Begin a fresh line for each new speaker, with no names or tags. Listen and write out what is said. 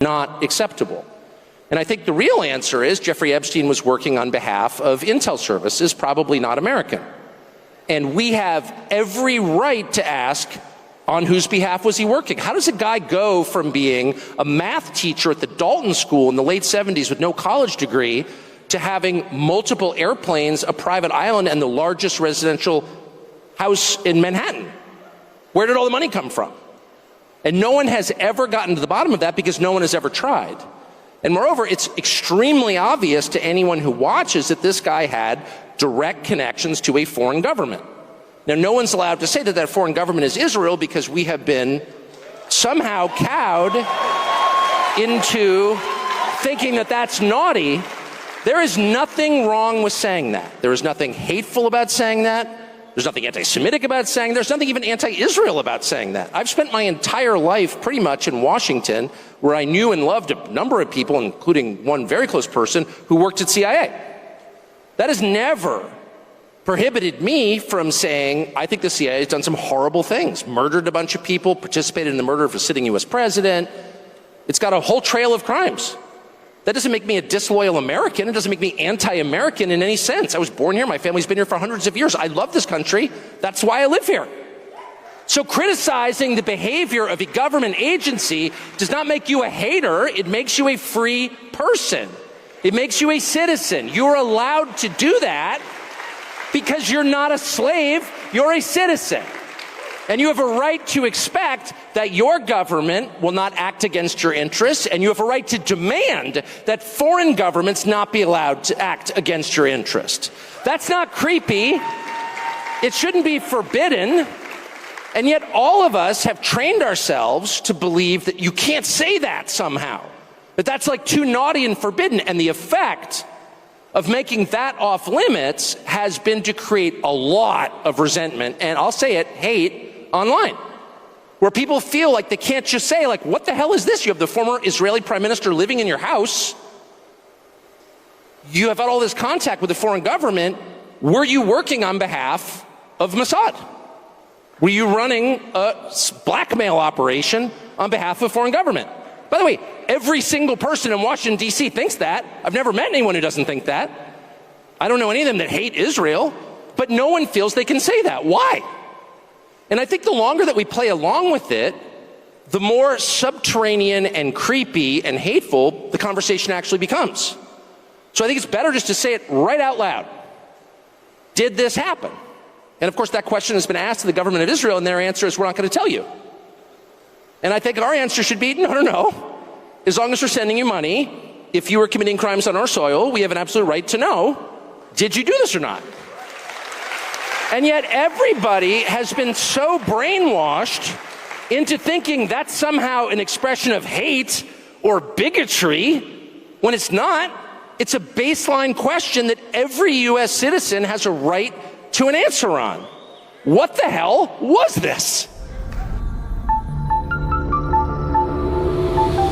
not acceptable. And I think the real answer is Jeffrey Epstein was working on behalf of intel services, probably not American. And we have every right to ask, on whose behalf was he working? How does a guy go from being a math teacher at the Dalton School in the late 70s with no college degree to having multiple airplanes, a private island, and the largest residential house in Manhattan? Where did all the money come from? And no one has ever gotten to the bottom of that because no one has ever tried. And moreover, it's extremely obvious to anyone who watches that this guy had direct connections to a foreign government. Now, no one's allowed to say that that foreign government is Israel because we have been somehow cowed into thinking that that's naughty. There is nothing wrong with saying that. There is nothing hateful about saying that. There's nothing anti-Semitic about saying that. There's nothing even anti-Israel about saying that. I've spent my entire life pretty much in Washington, where I knew and loved a number of people, including one very close person who worked at CIA. That has never prohibited me from saying, I think the CIA has done some horrible things, murdered a bunch of people, participated in the murder of a sitting US president. It's got a whole trail of crimes. That doesn't make me a disloyal American. It doesn't make me anti-American in any sense. I was born here. My family's been here for hundreds of years. I love this country. That's why I live here. So criticizing the behavior of a government agency does not make you a hater. It makes you a free person. It makes you a citizen. You're allowed to do that because you're not a slave. You're a citizen. And you have a right to expect that your government will not act against your interests, and you have a right to demand that foreign governments not be allowed to act against your interest. That's not creepy. It shouldn't be forbidden. And yet all of us have trained ourselves to believe that you can't say that somehow, that that's like too naughty and forbidden. And the effect of making that off limits has been to create a lot of resentment, and I'll say it, hate, online, where people feel like they can't just say, like, what the hell is this? You have the former Israeli prime minister living in your house. You have had all this contact with the foreign government. Were you working on behalf of Mossad? Were you running a blackmail operation on behalf of a foreign government? By the way, every single person in Washington, D.C. thinks that. I've never met anyone who doesn't think that. I don't know any of them that hate Israel, but no one feels they can say that. Why? And I think the longer that we play along with it, the more subterranean and creepy and hateful the conversation actually becomes. So I think it's better just to say it right out loud. Did this happen? And of course that question has been asked to the government of Israel, and their answer is, we're not going to tell you. And I think our answer should be, no. As long as we're sending you money, if you were committing crimes on our soil, we have an absolute right to know, did you do this or not? And yet everybody has been so brainwashed into thinking that's somehow an expression of hate or bigotry, when it's not. It's a baseline question that every US citizen has a right to an answer on. What the hell was this?